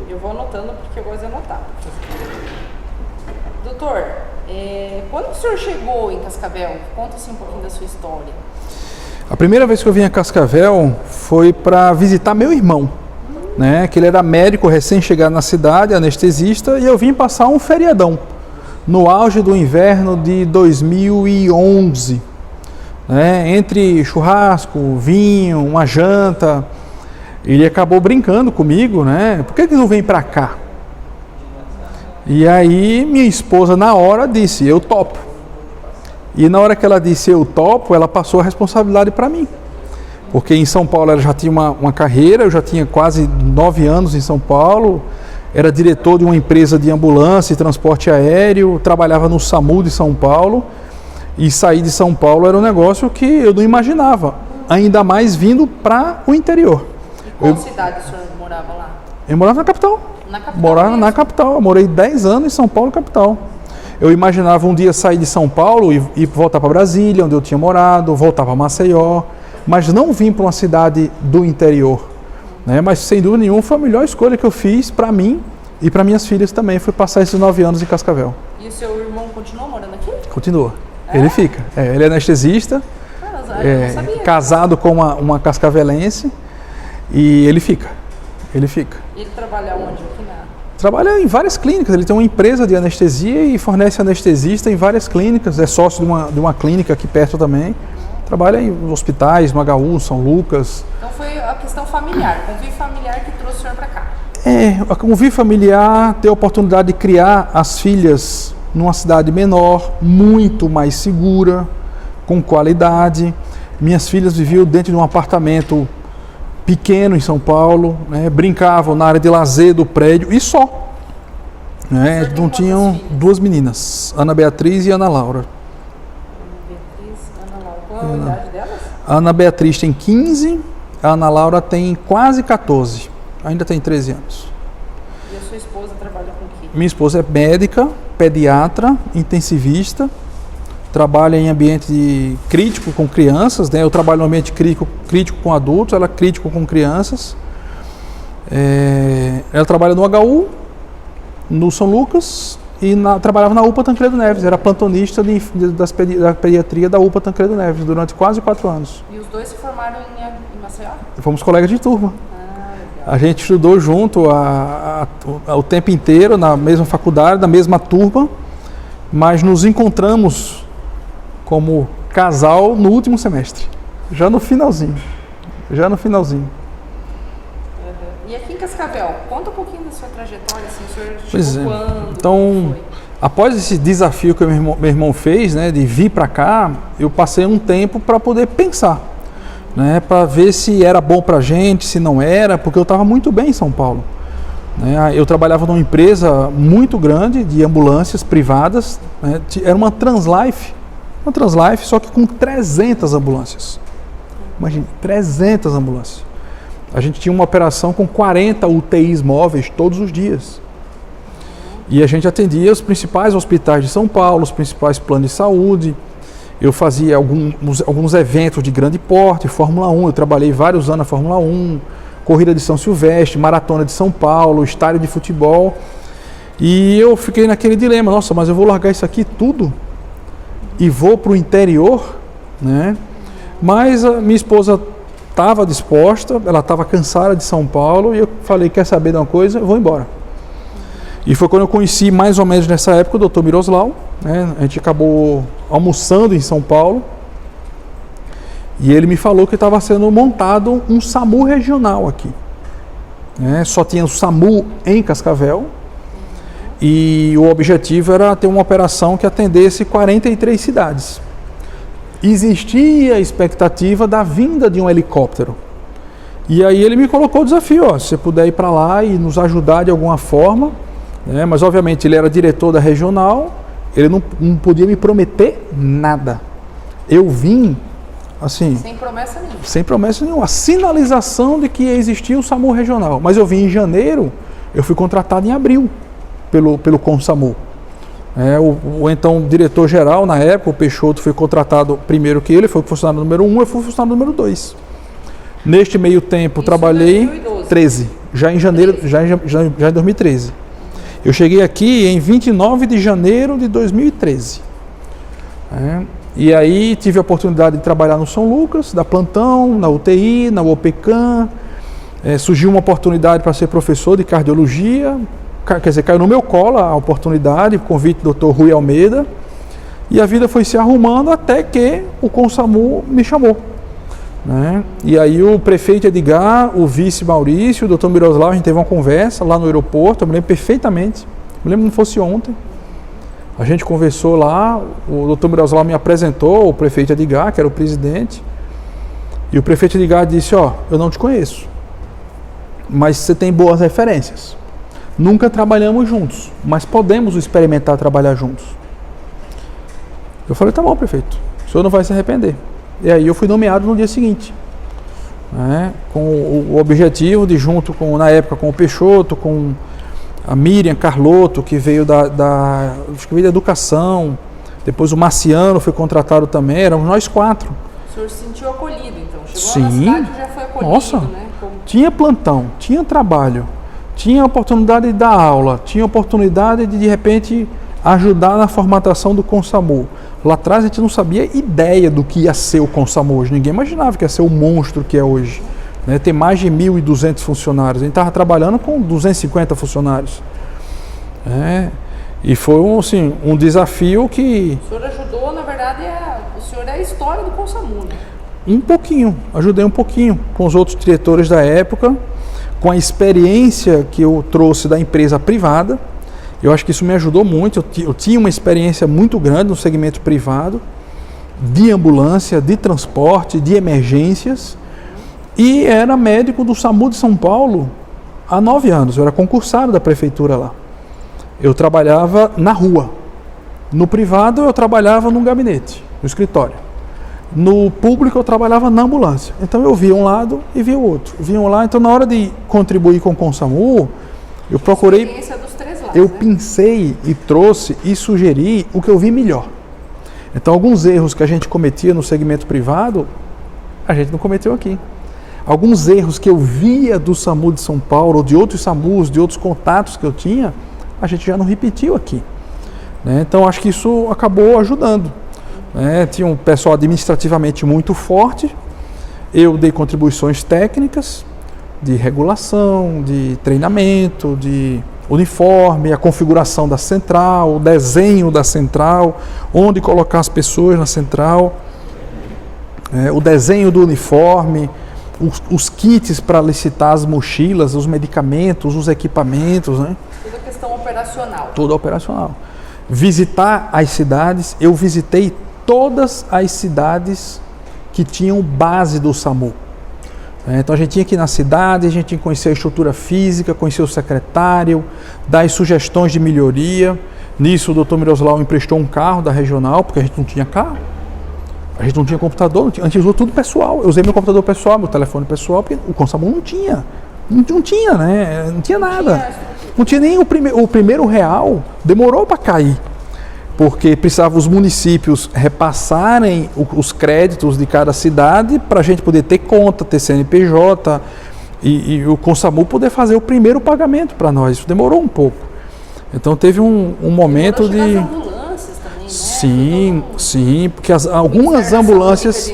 Eu vou anotando porque eu gosto de anotar. Doutor, quando o senhor chegou em Cascavel, conta assim um pouquinho da sua história. A primeira vez que eu vim a Cascavel foi para visitar meu irmão, né? Que ele era médico recém-chegado na cidade, anestesista, e eu vim passar um feriadão no auge do inverno de 2011, né? Entre churrasco, vinho, uma janta. Ele acabou brincando comigo, né? Por que não vem para cá? E aí minha esposa na hora disse, eu topo. E na hora que ela disse eu topo, ela passou a responsabilidade para mim. Porque em São Paulo ela já tinha uma carreira, eu já tinha quase 9 anos em São Paulo, era diretor de uma empresa de ambulância e transporte aéreo, trabalhava no SAMU de São Paulo, e sair de São Paulo era um negócio que eu não imaginava, ainda mais vindo para o interior. E qual cidade o senhor morava lá? Eu morava na capital. Na capital Morava mesmo? na capital, eu morei 10 anos em São Paulo, capital. Eu imaginava um dia sair de São Paulo e voltar para Brasília, onde eu tinha morado, voltar para Maceió, mas não vim para uma cidade do interior, né? Mas sem dúvida nenhuma foi a melhor escolha que eu fiz para mim e para minhas filhas também, foi passar esses 9 anos em Cascavel. E o seu irmão continua morando aqui? Continua. Ele fica. Ele é anestesista, Eu não sabia. casado com uma cascavelense, e ele fica. Ele fica. E ele trabalha onde? Aqui na... Trabalha em várias clínicas, ele tem uma empresa de anestesia e fornece anestesista em várias clínicas, é sócio de uma clínica aqui perto também. Trabalha em hospitais, no HU, São Lucas. Então foi a questão familiar, convívio familiar que trouxe o senhor para cá. A convívio familiar, ter a oportunidade de criar as filhas numa cidade menor, muito mais segura, com qualidade. Minhas filhas viviam dentro de um apartamento pequeno em São Paulo, né? Brincavam na área de lazer do prédio e só. Né? Não tinham 2 meninas, Ana Beatriz e Ana Laura. Beatriz, Ana Laura. Qual a idade delas? A Ana Beatriz tem 15, a Ana Laura tem quase 14, ainda tem 13 anos. E a sua esposa trabalha com o quê? Minha esposa é médica, pediatra, intensivista, trabalha em ambiente crítico com crianças, né? Eu trabalho no ambiente crítico com adultos, ela é crítico com crianças. Ela trabalha no HU, no São Lucas, e trabalhava na UPA Tancredo Neves, era plantonista da pediatria da UPA Tancredo Neves durante quase 4 anos. E os dois se formaram em Maceió? Fomos colegas de turma. Legal. A gente estudou junto o tempo inteiro, na mesma faculdade, na mesma turma, mas nos encontramos como casal no último semestre, já no finalzinho. E aqui em Cascavel, conta um pouquinho da sua trajetória, assim, o senhor Pois chegou é. quando? Então, Como foi? após esse desafio que meu irmão fez, né, de vir para cá, eu passei um tempo para poder pensar, né, para ver se era bom para a gente, se não era, porque eu estava muito bem em São Paulo. Né, eu trabalhava numa empresa muito grande de ambulâncias privadas, né, era uma Translife, só que com 300 ambulâncias. Imagine, 300 ambulâncias. A gente tinha uma operação com 40 UTIs móveis todos os dias. E a gente atendia os principais hospitais de São Paulo, os principais planos de saúde. Eu fazia alguns eventos de grande porte, Fórmula 1, eu trabalhei vários anos na Fórmula 1, Corrida de São Silvestre, Maratona de São Paulo, estádio de futebol. E eu fiquei naquele dilema, nossa, mas eu vou largar isso aqui tudo e vou para o interior, né? Mas a minha esposa estava disposta, ela estava cansada de São Paulo, e eu falei, quer saber de uma coisa? Eu vou embora. E foi quando eu conheci, mais ou menos nessa época, o Dr. Miroslau, né? A gente acabou almoçando em São Paulo, e ele me falou que estava sendo montado um SAMU regional aqui. Né? Só tinha o SAMU em Cascavel, e o objetivo era ter uma operação que atendesse 43 cidades. Existia a expectativa da vinda de um helicóptero. E aí ele me colocou o desafio, ó, se você puder ir para lá e nos ajudar de alguma forma, né? Mas obviamente ele era diretor da regional, ele não podia me prometer nada. Eu vim, assim... Sem promessa nenhuma. A sinalização de que existia o SAMU regional. Mas eu vim em janeiro, eu fui contratado em abril pelo CONSAMU. O então diretor-geral, na época, o Peixoto, foi contratado primeiro que ele, foi o funcionário número 1, eu fui o funcionário número 2. Neste meio tempo, trabalhei... 13. já em janeiro, já em 2013. Eu cheguei aqui em 29 de janeiro de 2013. E aí tive a oportunidade de trabalhar no São Lucas, da plantão, na UTI, na UOPECAM. Surgiu uma oportunidade para ser professor de cardiologia, quer dizer, caiu no meu colo a oportunidade, o convite do Dr. Rui Almeida, e a vida foi se arrumando até que o Consamu me chamou. E aí o prefeito Edgar, o vice Maurício, o Dr. Miroslav, a gente teve uma conversa lá no aeroporto, eu me lembro perfeitamente, me lembro como fosse ontem. A gente conversou lá, o Dr. Miroslav me apresentou, o prefeito Edgar, que era o presidente, e o prefeito Edgar disse, eu não te conheço, mas você tem boas referências. Nunca trabalhamos juntos, mas podemos experimentar trabalhar juntos. Eu falei, tá bom, prefeito, o senhor não vai se arrepender. E aí eu fui nomeado no dia seguinte, com o objetivo de, junto com, na época, com o Peixoto, com a Miriam Carlotto, que veio acho que veio da educação, depois o Marciano foi contratado também, éramos nós 4. O senhor se sentiu acolhido, então? Chegou Sim. na cidade e já foi acolhido, Nossa, né? tinha plantão, tinha trabalho, tinha oportunidade de dar aula, tinha oportunidade de repente, ajudar na formatação do Consamu. Lá atrás a gente não sabia ideia do que ia ser o Consamu hoje, ninguém imaginava que ia ser o monstro que é hoje. Tem mais de 1.200 funcionários, a gente estava trabalhando com 250 funcionários. E foi um desafio que... O senhor ajudou, na verdade, o senhor é a história do Consamu, né? Um pouquinho, ajudei um pouquinho com os outros diretores da época, com a experiência que eu trouxe da empresa privada. Eu acho que isso me ajudou muito, eu tinha uma experiência muito grande no segmento privado, de ambulância, de transporte, de emergências, e era médico do SAMU de São Paulo há 9 anos, eu era concursado da prefeitura lá. Eu trabalhava na rua, no privado eu trabalhava num gabinete, no escritório. No público eu trabalhava na ambulância, então eu via um lado e via o outro, então na hora de contribuir com o Consamu, eu procurei... Eu pensei e trouxe e sugeri o que eu vi melhor. Então, alguns erros que a gente cometia no segmento privado, a gente não cometeu aqui. Alguns erros que eu via do SAMU de São Paulo, ou de outros SAMUs, de outros contatos que eu tinha, a gente já não repetiu aqui. Então, acho que isso acabou ajudando. Tinha um pessoal administrativamente muito forte, eu dei contribuições técnicas, de regulação, de treinamento, de uniforme, a configuração da central, o desenho da central, onde colocar as pessoas na central, o desenho do uniforme, os kits para licitar as mochilas, os medicamentos, os equipamentos. Toda a questão operacional. Toda operacional. Visitar as cidades, eu visitei todas as cidades que tinham base do SAMU. Então a gente tinha que ir na cidade, a gente tinha que conhecer a estrutura física, conhecer o secretário, dar as sugestões de melhoria. Nisso o Dr. Miroslav emprestou um carro da regional, porque a gente não tinha carro, a gente não tinha computador, a gente usou tudo pessoal. Eu usei meu computador pessoal, meu telefone pessoal, porque o Consamu não tinha, não tinha nada. Não tinha nem o primeiro real, demorou para cair. Porque precisava os municípios repassarem os créditos de cada cidade para a gente poder ter conta, ter CNPJ e o Consamu poder fazer o primeiro pagamento para nós. Isso demorou um pouco. Então teve um momento de... As ambulâncias também, né? Sim, porque algumas ambulâncias...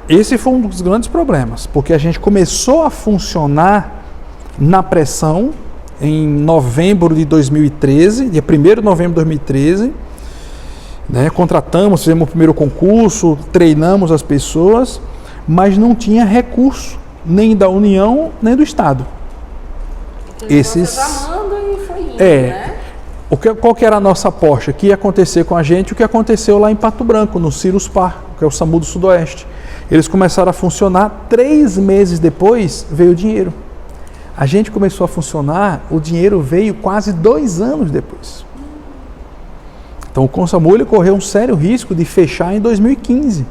Esse foi um dos grandes problemas, porque a gente começou a funcionar na pressão em novembro de 2013, dia 1º de novembro de 2013, contratamos, fizemos o primeiro concurso, treinamos as pessoas, mas não tinha recurso nem da União, nem do Estado. Qual que era a nossa aposta? O que ia acontecer com a gente? O que aconteceu lá em Pato Branco, no Ciruspar, que é o SAMU do Sudoeste. Eles começaram a funcionar, 3 meses depois veio o dinheiro. A gente começou a funcionar, o dinheiro veio quase 2 anos depois. Então o Consamu ele correu um sério risco de fechar em 2015,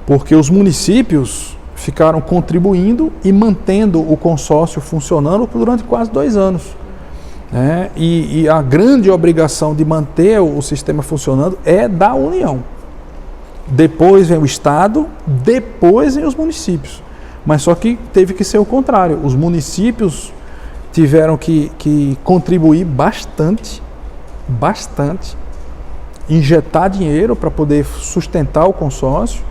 porque os municípios ficaram contribuindo e mantendo o consórcio funcionando durante quase 2 anos. E a grande obrigação de manter o sistema funcionando é da União. Depois vem o Estado, depois vem os municípios. Mas só que teve que ser o contrário. Os municípios tiveram que contribuir bastante, injetar dinheiro para poder sustentar o consórcio,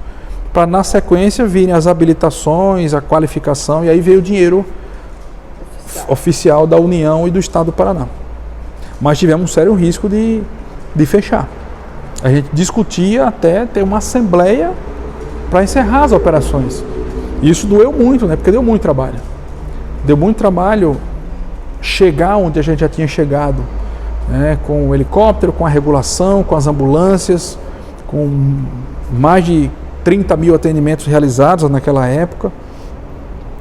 para na sequência virem as habilitações, a qualificação, e aí veio o dinheiro oficial da União e do Estado do Paraná. Mas tivemos um sério risco de fechar. A gente discutia até ter uma assembleia para encerrar as operações. E isso doeu muito, né? Porque deu muito trabalho. Deu muito trabalho chegar onde a gente já tinha chegado, né? Com o helicóptero, com a regulação, com as ambulâncias, com mais de 30 mil atendimentos realizados naquela época.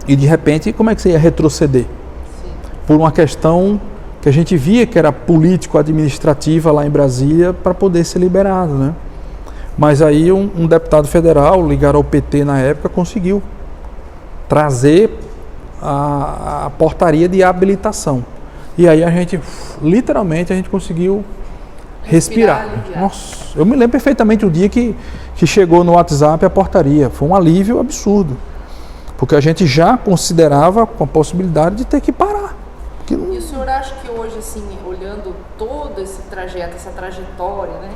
E de repente, como é que você ia retroceder? Sim. Por uma questão que a gente via que era político-administrativa lá em Brasília para poder ser liberado, né? Mas aí um deputado federal, ligado ao PT na época, conseguiu trazer a portaria de habilitação. E aí a gente, literalmente, a gente conseguiu respirar. Nossa, eu me lembro perfeitamente o dia que chegou no WhatsApp a portaria. Foi um alívio absurdo. Porque a gente já considerava com a possibilidade de ter que parar. E o senhor acha que hoje, assim, olhando todo esse trajeto, essa trajetória, né?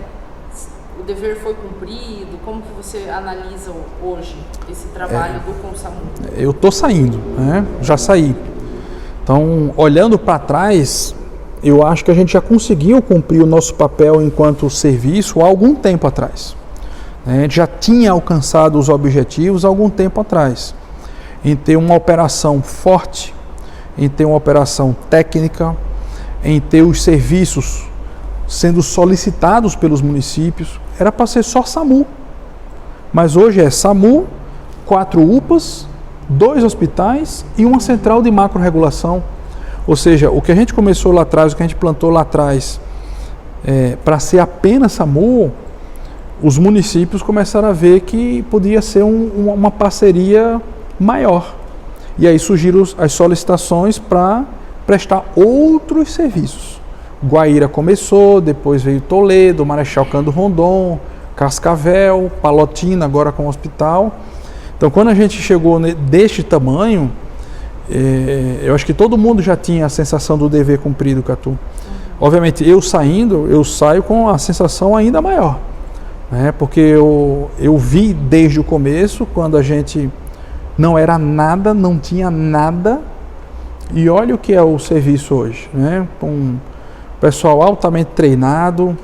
O dever foi cumprido? Como que você analisa hoje esse trabalho do Consamu? Eu estou saindo, né? Já saí. Então, olhando para trás, eu acho que a gente já conseguiu cumprir o nosso papel enquanto serviço há algum tempo atrás. A gente já tinha alcançado os objetivos há algum tempo atrás. Em ter uma operação forte, em ter uma operação técnica, em ter os serviços sendo solicitados pelos municípios. Era para ser só SAMU. Mas hoje é SAMU, 4 UPAs, 2 hospitais e uma central de macro-regulação. Ou seja, o que a gente começou lá atrás, o que a gente plantou lá atrás, para ser apenas SAMU, os municípios começaram a ver que podia ser uma parceria maior. E aí surgiram as solicitações para prestar outros serviços. Guaíra começou, depois veio Toledo, Marechal Cândido Rondon, Cascavel, Palotina, agora com o hospital. Então, quando a gente chegou deste tamanho, eu acho que todo mundo já tinha a sensação do dever cumprido, Catu. Obviamente, eu saio com a sensação ainda maior, né? Porque eu vi desde o começo, quando a gente não era nada, não tinha nada, e olha o que é o serviço hoje, né? Com pessoal altamente treinado,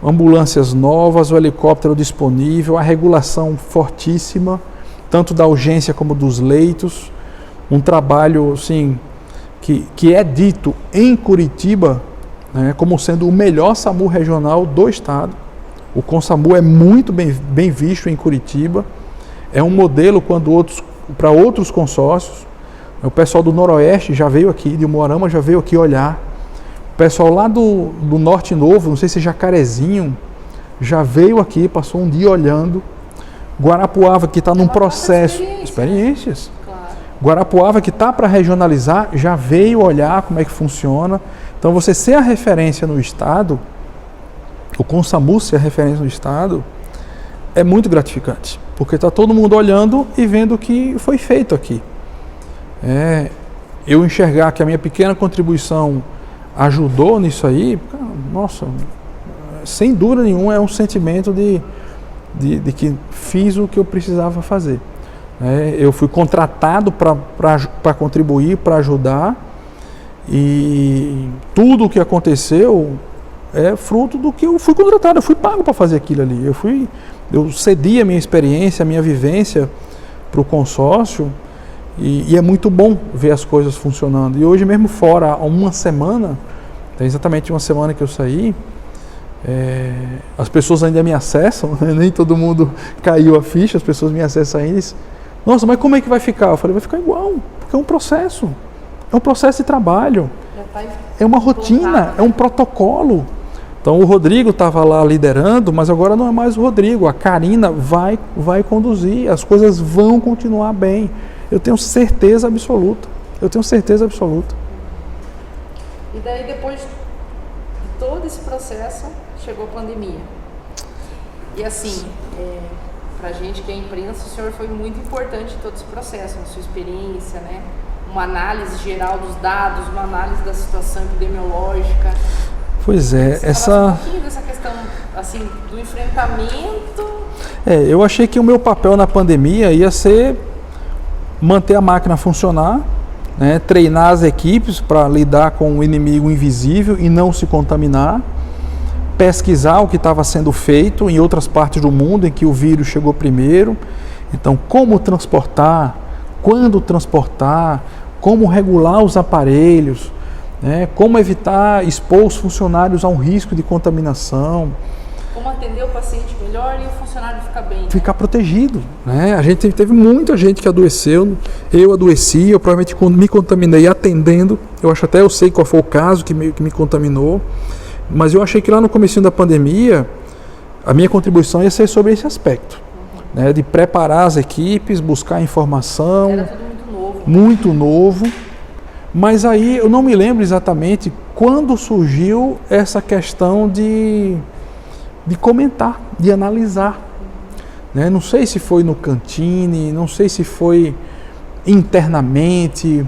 ambulâncias novas, o helicóptero disponível, a regulação fortíssima, tanto da urgência como dos leitos, um trabalho assim, que é dito em Curitiba, né, como sendo o melhor SAMU regional do estado. O Consamu é muito bem visto em Curitiba, é um modelo para outros consórcios. O pessoal do Noroeste já veio aqui, de Moarama já veio aqui olhar. O pessoal lá do Norte Novo, não sei se Jacarezinho, já veio aqui, passou um dia olhando. Guarapuava, que está num processo... Experiências. Claro. Guarapuava, que está para regionalizar, já veio olhar como é que funciona. Então, você ser a referência no estado, o Consamu ser a referência no estado, é muito gratificante. Porque está todo mundo olhando e vendo o que foi feito aqui. Eu enxergar que a minha pequena contribuição ajudou nisso aí, nossa, sem dúvida nenhuma é um sentimento de que fiz o que eu precisava fazer. Eu fui contratado para contribuir, para ajudar, e tudo o que aconteceu é fruto do que eu fui contratado, eu fui pago para fazer aquilo ali. Eu cedi a minha experiência, a minha vivência para o consórcio, e é muito bom ver as coisas funcionando. E hoje mesmo fora, há uma semana, tem exatamente uma semana que eu saí, as pessoas ainda me acessam, né? Nem todo mundo caiu a ficha, as pessoas me acessam ainda e dizem, nossa, mas como é que vai ficar? Eu falei, vai ficar igual, porque é um processo de trabalho, é uma rotina, é um protocolo. Então o Rodrigo estava lá liderando, mas agora não é mais o Rodrigo, a Karina vai conduzir, as coisas vão continuar bem. Eu tenho certeza absoluta. E daí, depois de todo esse processo, chegou a pandemia. E assim, pra gente que é imprensa, o senhor foi muito importante em todo esse processo, na sua experiência, né? Uma análise geral dos dados, uma análise da situação epidemiológica. Pois é, Um pouquinho dessa questão, assim, do enfrentamento. Eu achei que o meu papel na pandemia ia ser manter a máquina funcionar, né, treinar as equipes para lidar com o inimigo invisível e não se contaminar, pesquisar o que estava sendo feito em outras partes do mundo em que o vírus chegou primeiro. Então, como transportar, quando transportar, como regular os aparelhos, né, como evitar expor os funcionários a um risco de contaminação. Como atender o paciente melhor e o funcionário ficar bem. Ficar protegido, né? A gente teve muita gente que adoeceu, eu adoeci, eu provavelmente me contaminei atendendo, eu sei qual foi o caso que me contaminou, mas eu achei que lá no comecinho da pandemia, a minha contribuição ia ser sobre esse aspecto, né? De preparar as equipes, buscar informação. Era tudo muito novo. Muito novo, mas aí eu não me lembro exatamente quando surgiu essa questão de comentar, de analisar, né? Não sei se foi no Cantini, não sei se foi internamente,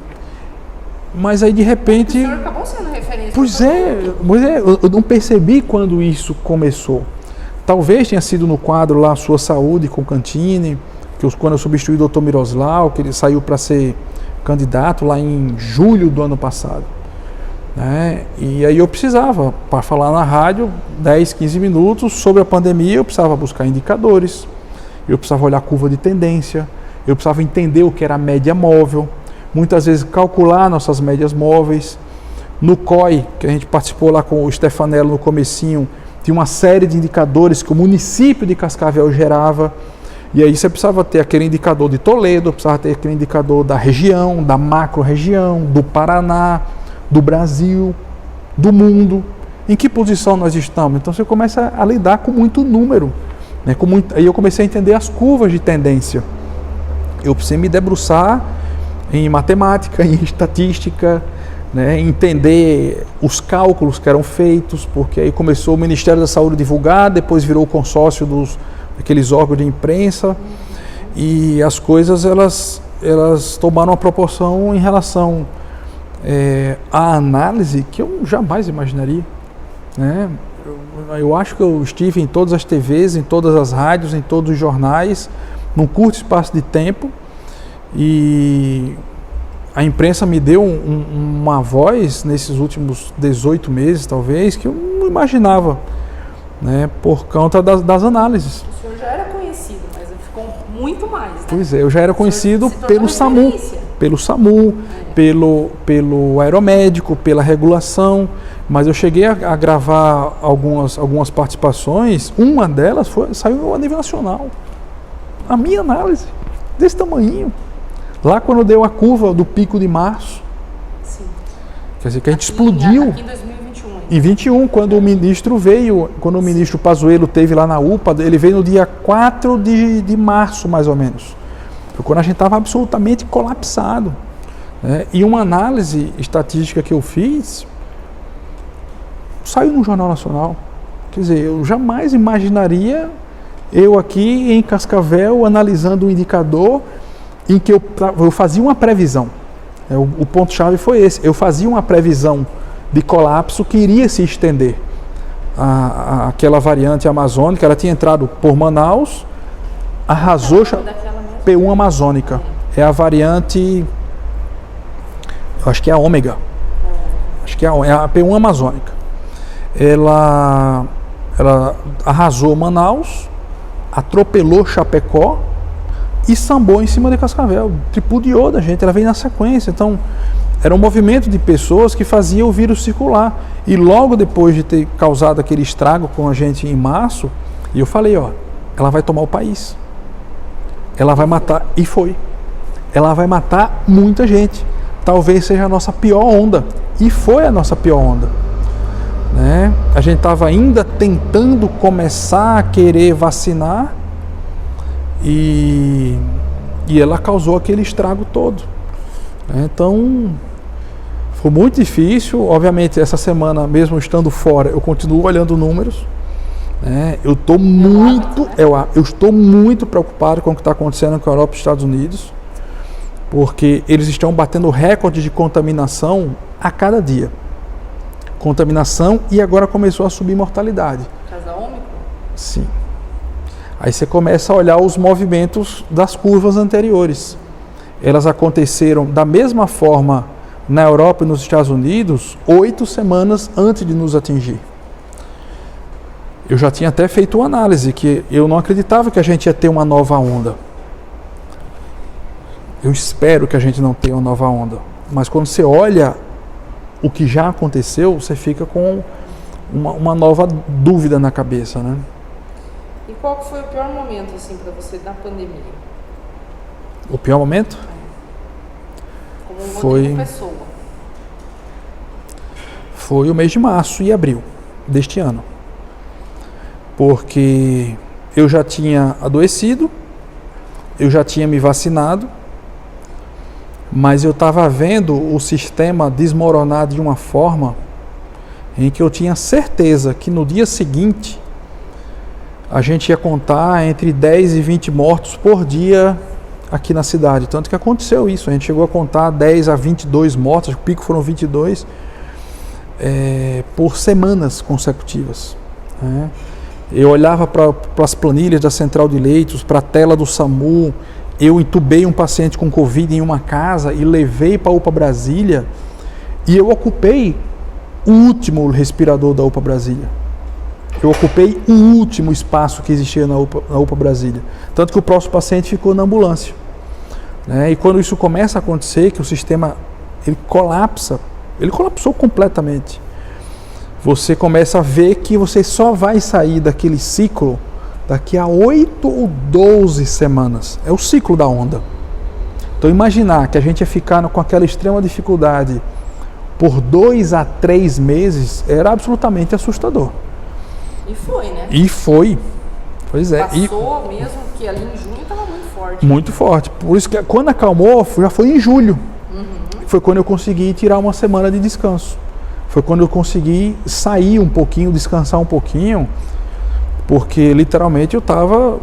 mas aí de repente... O senhor acabou sendo referência. Pois é, eu não percebi quando isso começou. Talvez tenha sido no quadro lá Sua Saúde com o Cantini, quando eu substituí o Dr. Miroslau, que ele saiu para ser candidato lá em julho do ano passado. Né? E aí eu precisava, para falar na rádio, 10, 15 minutos sobre a pandemia, eu precisava buscar indicadores, eu precisava olhar a curva de tendência, eu precisava entender o que era a média móvel, muitas vezes calcular nossas médias móveis. No COI, que a gente participou lá com o Stefanello no comecinho, tinha uma série de indicadores que o município de Cascavel gerava, e aí você precisava ter aquele indicador de Toledo, precisava ter aquele indicador da região, da macro-região, do Paraná, do Brasil, do mundo, em que posição nós estamos. Então você começa a lidar com muito número, né? Aí eu comecei a entender as curvas de tendência. Eu precisei me debruçar em matemática, em estatística, né? Entender os cálculos que eram feitos, porque aí começou o Ministério da Saúde a divulgar, depois virou o consórcio daqueles órgãos de imprensa, e as coisas elas tomaram uma proporção em relação a análise que eu jamais imaginaria, né? Eu acho que eu estive em todas as TVs, em todas as rádios, em todos os jornais, num curto espaço de tempo, e a imprensa me deu uma voz nesses últimos 18 meses, talvez, que eu não imaginava, né? Por conta das análises. O senhor já era conhecido, mas ficou muito mais, né? Pois é, eu já era conhecido pelo SAMU. Pelo SAMU, pelo aeromédico, pela regulação, mas eu cheguei a gravar algumas participações, uma delas saiu a nível nacional. A minha análise, desse tamanhinho. Lá quando deu a curva do pico de março, sim. Quer dizer, que a gente explodiu. Aqui em 2021. Em 21, quando o ministro veio, quando o ministro Pazuello esteve lá na UPA, ele veio no dia 4 de março, mais ou menos. Quando a gente estava absolutamente colapsado, né? E uma análise estatística que eu fiz saiu no Jornal Nacional. Quer dizer, eu jamais imaginaria eu aqui em Cascavel analisando um indicador em que eu fazia uma previsão. O ponto-chave foi esse. Eu fazia uma previsão de colapso que iria se estender. Aquela variante amazônica, ela tinha entrado por Manaus, arrasou... P1 amazônica, é a variante, eu acho que é a ômega, acho que é a P1 amazônica. Ela arrasou Manaus, atropelou Chapecó e sambou em cima de Cascavel, tripudiou da gente, ela veio na sequência. Então era um movimento de pessoas que fazia o vírus circular, e logo depois de ter causado aquele estrago com a gente em março, eu falei, ela vai tomar o país. Ela vai matar, e foi. Ela vai matar muita gente. Talvez seja a nossa pior onda. E foi a nossa pior onda. Né? A gente estava ainda tentando começar a querer vacinar e ela causou aquele estrago todo. Então, foi muito difícil. Obviamente, essa semana, mesmo estando fora, eu continuo olhando números. Eu estou muito preocupado com o que está acontecendo com a Europa e os Estados Unidos, porque eles estão batendo recorde de contaminação a cada dia. Contaminação, e agora começou a subir mortalidade. Casa Ômicron? Sim. Aí você começa a olhar os movimentos das curvas anteriores. Elas aconteceram da mesma forma na Europa e nos Estados Unidos 8 semanas antes de nos atingir. Eu já tinha até feito uma análise que eu não acreditava que a gente ia ter uma nova onda. Eu espero que a gente não tenha uma nova onda. Mas quando você olha o que já aconteceu, você fica com uma nova dúvida na cabeça, né? E qual que foi o pior momento, assim, para você da pandemia? O pior momento? Como uma pessoa. Foi o mês de março e abril deste ano. Porque eu já tinha adoecido, eu já tinha me vacinado, mas eu estava vendo o sistema desmoronar de uma forma em que eu tinha certeza que no dia seguinte a gente ia contar entre 10 e 20 mortos por dia aqui na cidade. Tanto que aconteceu isso, a gente chegou a contar 10 a 22 mortos, o pico foram 22, por semanas consecutivas. Eu olhava para as planilhas da central de leitos, para a tela do SAMU. Eu entubei um paciente com Covid em uma casa e levei para a UPA Brasília, e eu ocupei o último respirador da UPA Brasília. Eu ocupei o último espaço que existia na UPA Brasília. Tanto que o próximo paciente ficou na ambulância. E quando isso começa a acontecer, que o sistema ele colapsou completamente. Você começa a ver que você só vai sair daquele ciclo daqui a 8 ou 12 semanas. É o ciclo da onda. Então imaginar que a gente ia ficar com aquela extrema dificuldade por 2 a 3 meses era absolutamente assustador. E foi, né? E foi. Pois é. Passou mesmo, que ali em junho estava muito forte. Muito forte. Por isso que quando acalmou, já foi em julho. Foi quando eu consegui tirar uma semana de descanso. Foi quando eu consegui sair um pouquinho, descansar um pouquinho, porque literalmente eu estava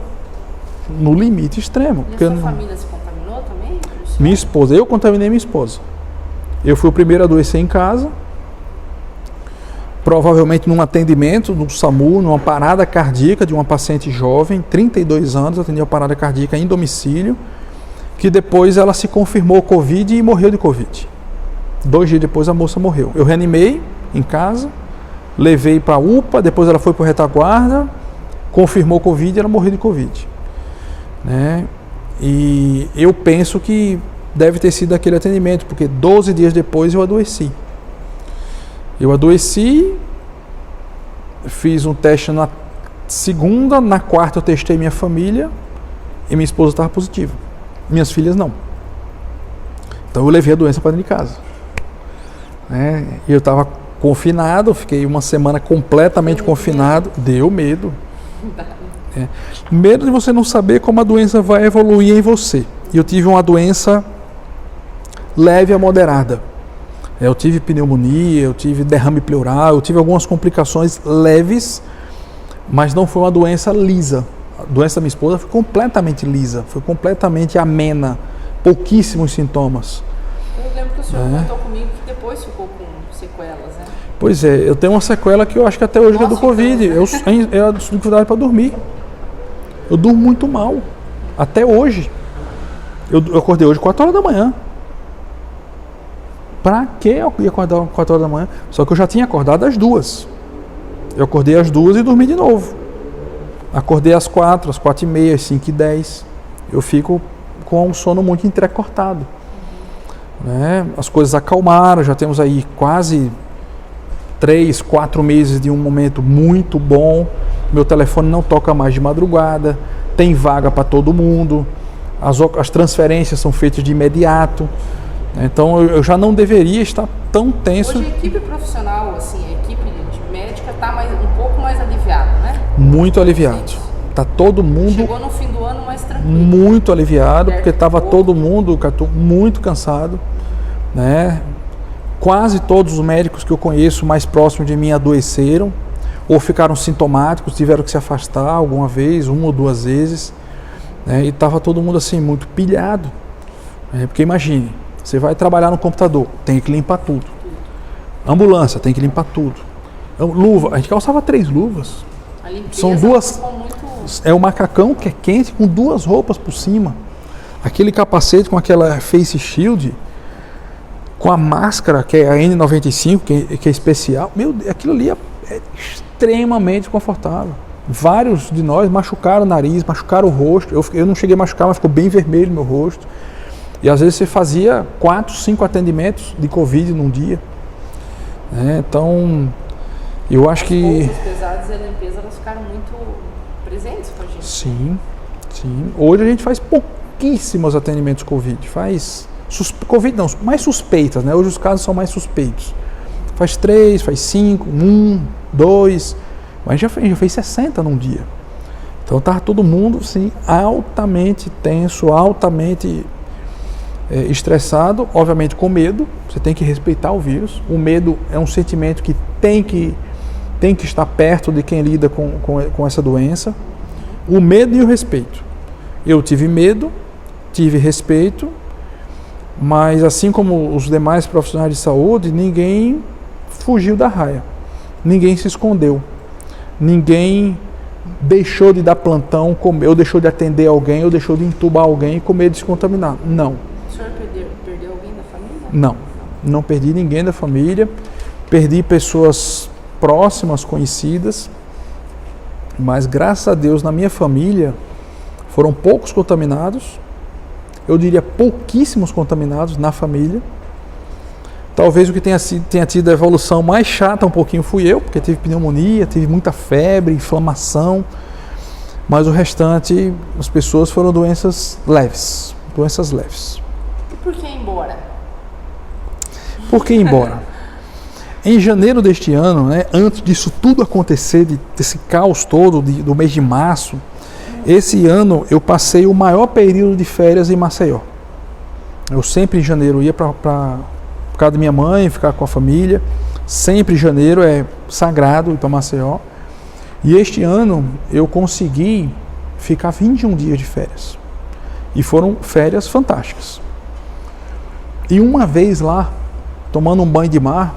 no limite extremo. E a sua família se contaminou também? Minha esposa, eu contaminei minha esposa. Eu fui o primeiro a adoecer em casa, provavelmente num atendimento do SAMU, numa parada cardíaca de uma paciente jovem, 32 anos, atendi a parada cardíaca em domicílio, que depois ela se confirmou Covid e morreu de Covid. 2 dias depois a moça morreu. Eu reanimei em casa, levei para a UPA, depois ela foi para o retaguarda, confirmou Covid e ela morreu de Covid. E eu penso que deve ter sido aquele atendimento, porque 12 dias depois eu adoeci. Fiz um teste na segunda, na quarta eu testei minha família e minha esposa estava positiva. Minhas filhas não. Então eu levei a doença para dentro de casa. E eu estava confinado, fiquei uma semana completamente confinado. Deu medo. Medo de você não saber como a doença vai evoluir em você. E eu tive uma doença leve a moderada. Eu tive pneumonia, eu tive derrame pleural, eu tive algumas complicações leves, mas não foi uma doença lisa. A doença da minha esposa foi completamente lisa, foi completamente amena, pouquíssimos sintomas. Eu lembro que o senhor comentou comigo que depois ficou com sequelas, né? Pois é, eu tenho uma sequela que eu acho que até hoje é do Covid. É a dificuldade para dormir. Eu durmo muito mal, até hoje. Eu acordei hoje 4 horas da manhã. Pra que eu ia acordar 4 horas da manhã? Só que eu já tinha acordado às 2. Eu acordei às 2 e dormi de novo. Acordei às 4, às 4h30, às 5h10. Eu fico com um sono muito entrecortado. As coisas acalmaram, já temos aí quase 3, 4 meses de um momento muito bom. Meu telefone não toca mais de madrugada, tem vaga para todo mundo, as transferências são feitas de imediato. Então eu já não deveria estar tão tenso. Hoje a equipe profissional, assim, a equipe de médica está um pouco mais aliviada, né? Muito aliviado. Tá todo mundo. Chegou no fim do ano mais tranquilo. Muito aliviado, porque estava todo mundo muito cansado, Quase todos os médicos que eu conheço mais próximos de mim adoeceram. ou ficaram sintomáticos, tiveram que se afastar alguma vez, 1 ou 2 vezes, né? E estava todo mundo assim, muito pilhado, né? Porque imagine, você vai trabalhar no computador, tem que limpar tudo. Ambulância, tem que limpar tudo. Luva, a gente calçava 3 luvas. A limpeza São 2. ficou muito... É o macacão que é quente com 2 roupas por cima. Aquele capacete com aquela face shield, com a máscara que é a N95, que é especial. Meu Deus, aquilo ali é extremamente confortável. Vários de nós machucaram o nariz, machucaram o rosto. Eu não cheguei a machucar, mas ficou bem vermelho meu rosto. E às vezes você fazia 4, 5 atendimentos de Covid num dia. Então, eu acho que... Os pesados e a limpeza, elas ficaram muito presentes com a gente. Sim, sim. Hoje a gente faz pouquíssimos atendimentos Covid. Faz... Covid não, mais suspeitas, né? Hoje os casos são mais suspeitos. Faz 3, faz 5, 1, 2... Mas já fez 60 num dia. Então estava todo mundo assim, altamente tenso, altamente estressado, obviamente com medo. Você tem que respeitar o vírus. O medo é um sentimento que tem que estar perto de quem lida com essa doença. O medo e o respeito. Eu tive medo, tive respeito, mas assim como os demais profissionais de saúde, ninguém fugiu da raia. Ninguém se escondeu. Ninguém deixou de dar plantão, ou deixou de atender alguém, ou deixou de entubar alguém com medo de se contaminar. Não. O senhor perdeu alguém da família? Não perdi ninguém da família. Perdi pessoas próximas, conhecidas. Mas graças a Deus, na minha família, foram poucos contaminados. Eu diria pouquíssimos contaminados na família. Talvez o que tenha tido a evolução mais chata um pouquinho fui eu, porque tive pneumonia, tive muita febre, inflamação, mas o restante, as pessoas foram doenças leves. E por que ir embora? Por que ir embora? Em janeiro deste ano, né, antes disso tudo acontecer, desse caos todo do mês de março, esse ano eu passei o maior período de férias em Maceió. Eu sempre em janeiro ia para casa da minha mãe, ficar com a família. Sempre em janeiro é sagrado ir para Maceió. E este ano eu consegui ficar 21 dias de férias. E foram férias fantásticas. E uma vez lá, tomando um banho de mar,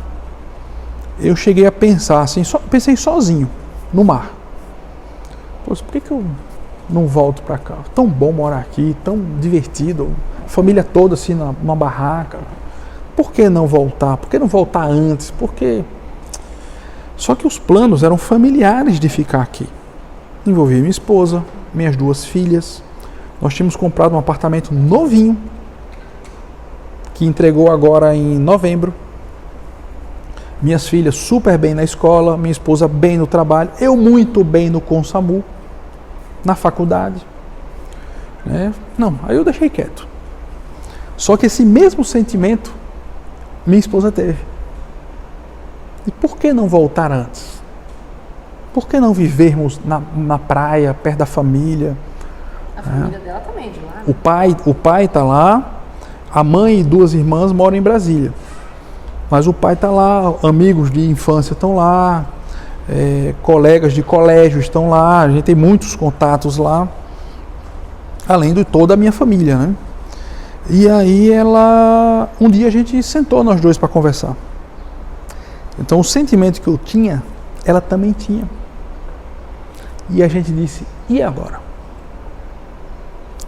eu cheguei a pensar assim, pensei sozinho, no mar. Pô, por que eu não volto para cá? Tão bom morar aqui, tão divertido, família toda assim numa barraca. Por que não voltar? Por que não voltar antes? Porque... Só que os planos eram familiares de ficar aqui. Envolvia minha esposa, minhas 2 filhas. Nós tínhamos comprado um apartamento novinho, que entregou agora em novembro. Minhas filhas super bem na escola, minha esposa bem no trabalho, eu muito bem no Consamu, na faculdade. Não, aí eu deixei quieto. Só que esse mesmo sentimento minha esposa teve. E por que não voltar antes? Por que não vivermos na praia, perto da família? A família dela também, de lá. Né? O pai está lá, a mãe e 2 irmãs moram em Brasília. Mas o pai está lá, amigos de infância estão lá, colegas de colégio estão lá, a gente tem muitos contatos lá, além de toda a minha família, né? E aí um dia a gente sentou nós 2 para conversar. Então o sentimento que eu tinha, ela também tinha. E a gente disse, e agora?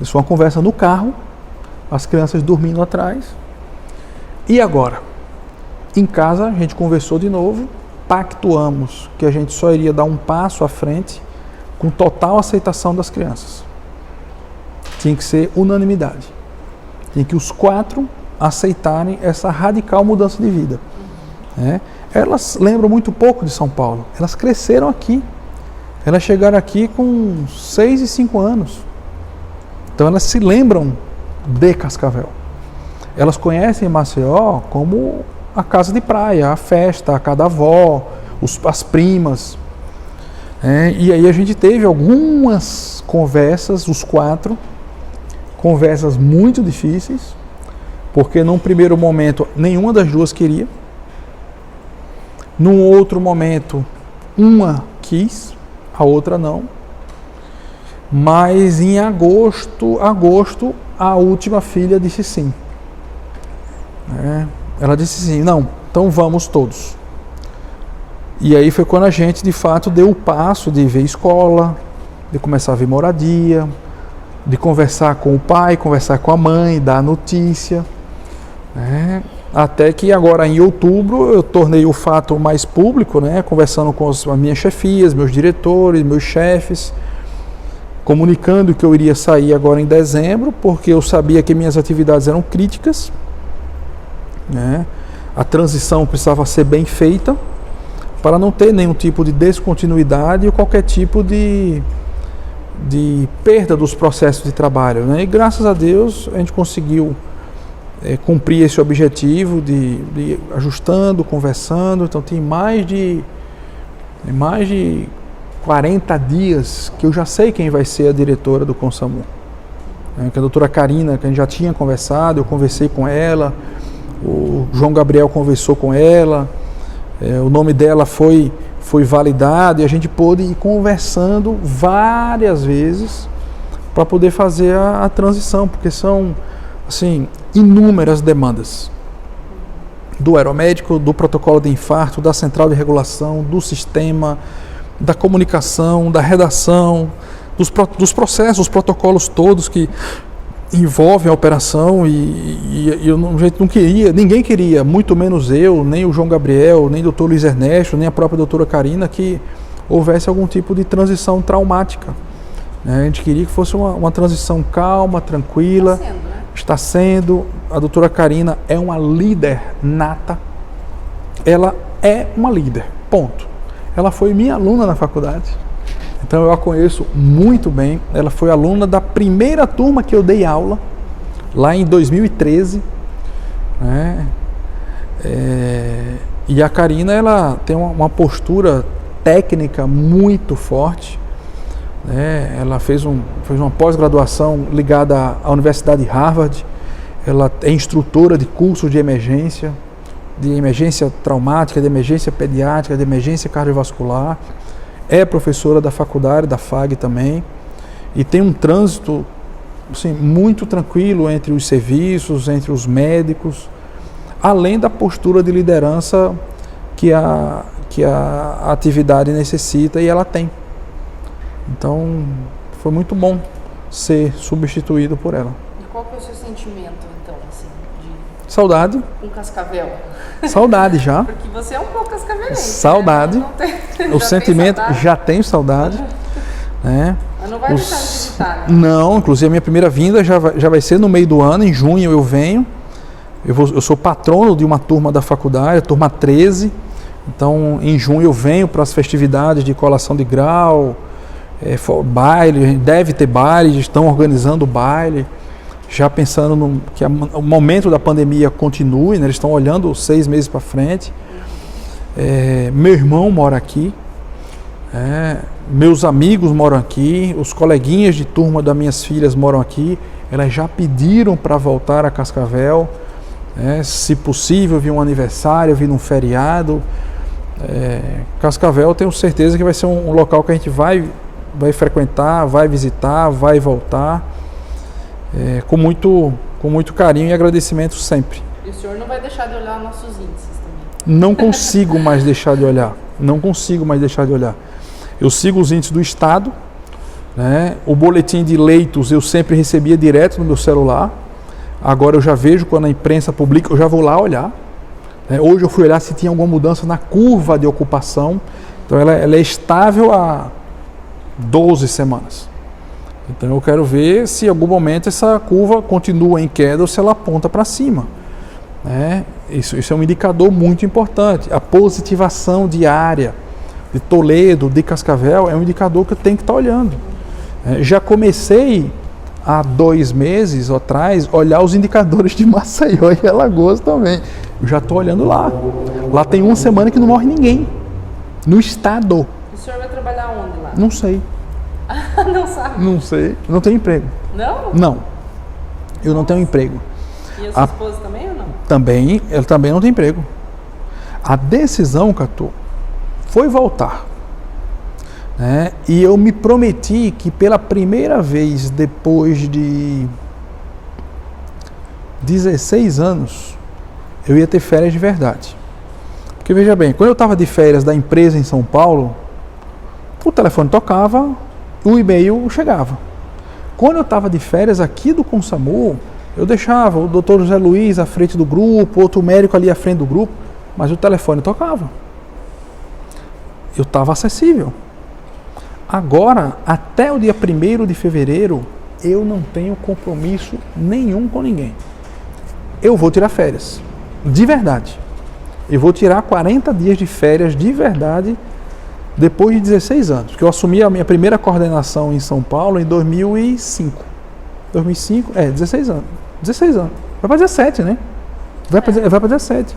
Isso foi uma conversa no carro, as crianças dormindo atrás. E agora? Em casa a gente conversou de novo, pactuamos que a gente só iria dar um passo à frente com total aceitação das crianças. Tinha que ser unanimidade. Tinha que os 4 aceitarem essa radical mudança de vida. Elas lembram muito pouco de São Paulo. Elas cresceram aqui. Elas chegaram aqui com 6 e 5 anos. Então elas se lembram de Cascavel. Elas conhecem Maceió como a casa de praia, a festa, a casa da avó, as primas. E aí a gente teve algumas conversas, os 4, conversas muito difíceis, porque num primeiro momento nenhuma das 2 queria. Num outro momento, uma quis, a outra não. Mas em agosto, a última filha disse sim. Ela disse sim, não, então vamos todos. E aí foi quando a gente, de fato, deu o passo de ver escola, de começar a ver moradia, de conversar com o pai, conversar com a mãe, dar notícia. Até que agora, em outubro, eu tornei o fato mais público, conversando com as minhas chefias, meus diretores, meus chefes, comunicando que eu iria sair agora em dezembro, porque eu sabia que minhas atividades eram críticas. A transição precisava ser bem feita, para não ter nenhum tipo de descontinuidade ou qualquer tipo de perda dos processos de trabalho. E graças a Deus a gente conseguiu cumprir esse objetivo de ajustando, conversando. Então tem mais de 40 dias que eu já sei quem vai ser a diretora do CONSAMU. Que a doutora Karina, que a gente já tinha conversado, eu conversei com ela, o João Gabriel conversou com ela, o nome dela foi validado e a gente pôde ir conversando várias vezes para poder fazer a transição, porque são assim, inúmeras demandas do aeromédico, do protocolo de infarto, da central de regulação, do sistema, da comunicação, da redação, dos processos, os protocolos todos que envolvem a operação e eu não queria, ninguém queria, muito menos eu, nem o João Gabriel, nem o doutor Luiz Ernesto, nem a própria doutora Karina, que houvesse algum tipo de transição traumática. A gente queria que fosse uma transição calma, tranquila. Está sendo. A doutora Karina é uma líder nata. Ela é uma líder, ponto. Ela foi minha aluna na faculdade. Então eu a conheço muito bem. Ela foi aluna da primeira turma que eu dei aula, lá em 2013. E a Karina, ela tem uma postura técnica muito forte. Ela fez uma pós-graduação ligada à Universidade de Harvard. Ela é instrutora de cursos de emergência traumática, de emergência pediátrica, de emergência cardiovascular. É professora da faculdade, da FAG também, e tem um trânsito assim, muito tranquilo entre os serviços, entre os médicos, além da postura de liderança que a atividade necessita e ela tem. Então, foi muito bom ser substituído por ela. E qual que é o seu sentimento, então, assim, de... Saudade. Com Cascavel? Saudade já. Porque você é um pouco cascavelense. Saudade. O sentimento, já tenho saudade. Mas não vai deixar de visitar, né? Não, inclusive a minha primeira vinda já vai ser no meio do ano, em junho eu venho. Eu sou patrono de uma turma da faculdade, a turma 13. Então, em junho eu venho para as festividades de colação de grau, baile, deve ter baile, estão organizando o baile, já pensando que o momento da pandemia continue, eles estão olhando 6 meses para frente. Meu irmão mora aqui, meus amigos moram aqui, os coleguinhas de turma das minhas filhas moram aqui, elas já pediram para voltar a Cascavel, se possível vir um aniversário, vir num feriado. Cascavel, tenho certeza que vai ser um local que a gente vai frequentar, vai visitar, vai voltar, com muito carinho e agradecimento sempre. E o senhor não vai deixar de olhar nossos índices também? Não consigo mais deixar de olhar. Eu sigo os índices do Estado, o boletim de leitos eu sempre recebia direto no meu celular. Agora eu já vejo quando a imprensa publica, eu já vou lá olhar. Hoje eu fui olhar se tinha alguma mudança na curva de ocupação. Então ela é estável há 12 semanas. Então eu quero ver se em algum momento essa curva continua em queda ou se ela aponta para cima. Isso é um indicador muito importante. A positivação diária de Toledo, de Cascavel, é um indicador que eu tenho que estar olhando. Já comecei há 2 meses atrás olhar os indicadores de Maceió e Alagoas também. Eu já estou olhando lá. Lá tem 1 semana que não morre ninguém. No estado. O senhor vai trabalhar onde lá? Não sei. Não sabe? Não sei. Não tenho emprego. Não? Não. Eu não tenho emprego. E a sua esposa também ou não? Também. Ela também não tem emprego. A decisão, Catu, foi voltar. né? E eu me prometi que pela primeira vez depois de 16 anos eu ia ter férias de verdade. Porque veja bem, quando eu estava de férias da empresa em São Paulo, o telefone tocava, o e-mail chegava. Quando eu estava de férias aqui do Consamu, eu deixava o Dr. José Luiz à frente do grupo, outro médico ali à frente do grupo, mas o telefone tocava. Eu estava acessível. Agora, até o dia 1º de fevereiro, eu não tenho compromisso nenhum com ninguém. Eu vou tirar férias, de verdade. Eu vou tirar 40 dias de férias de verdade depois de 16 anos. Porque eu assumi a minha primeira coordenação em São Paulo em 2005. 16 anos. 16 anos. Vai para 17, né? Vai para 17.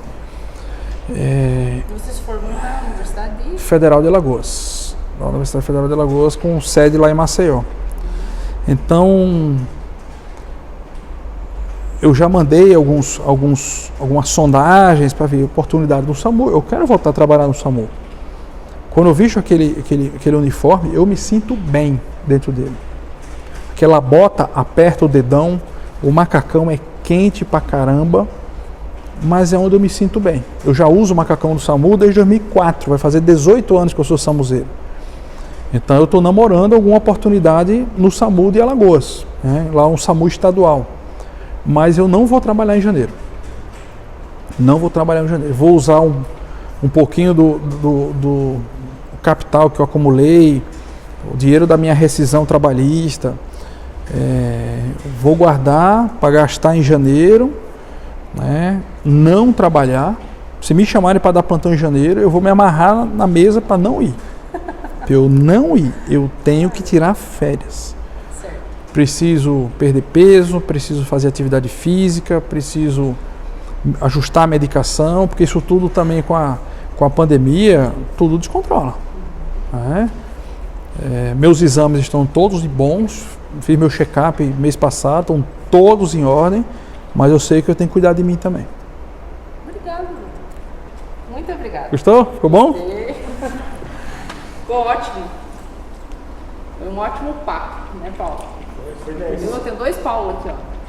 Você se formou na Universidade Federal de Alagoas. Na Universidade Federal de Alagoas, com sede lá em Maceió. Então, eu já mandei algumas sondagens para ver oportunidade no SAMU. Eu quero voltar a trabalhar no SAMU. Quando eu vejo aquele uniforme, eu me sinto bem dentro dele. Aquela bota aperta o dedão, o macacão é quente pra caramba, mas é onde eu me sinto bem. Eu já uso o macacão do SAMU desde 2004, vai fazer 18 anos que eu sou samuzeiro. Então eu estou namorando alguma oportunidade no SAMU de Alagoas, né? Lá um SAMU estadual. Mas eu não vou trabalhar em janeiro. Não vou trabalhar em janeiro. Vou usar um pouquinho do capital que eu acumulei, o dinheiro da minha rescisão trabalhista. Vou guardar para gastar em janeiro, né? Não trabalhar. Se me chamarem para dar plantão em janeiro, eu vou me amarrar na mesa para não ir. Eu não ir, eu tenho que tirar férias. Certo. Preciso perder peso, preciso fazer atividade física, preciso ajustar a medicação, porque isso tudo também com a pandemia, tudo descontrola. Né? Meus exames estão todos bons, fiz meu check-up mês passado, estão todos em ordem, mas eu sei que eu tenho que cuidar de mim também. Obrigada. Muito obrigada. Gostou? Ficou bom? Ficou ótimo. Foi um ótimo papo, né, Paulo? Eu tenho 2 Paulo aqui, ó.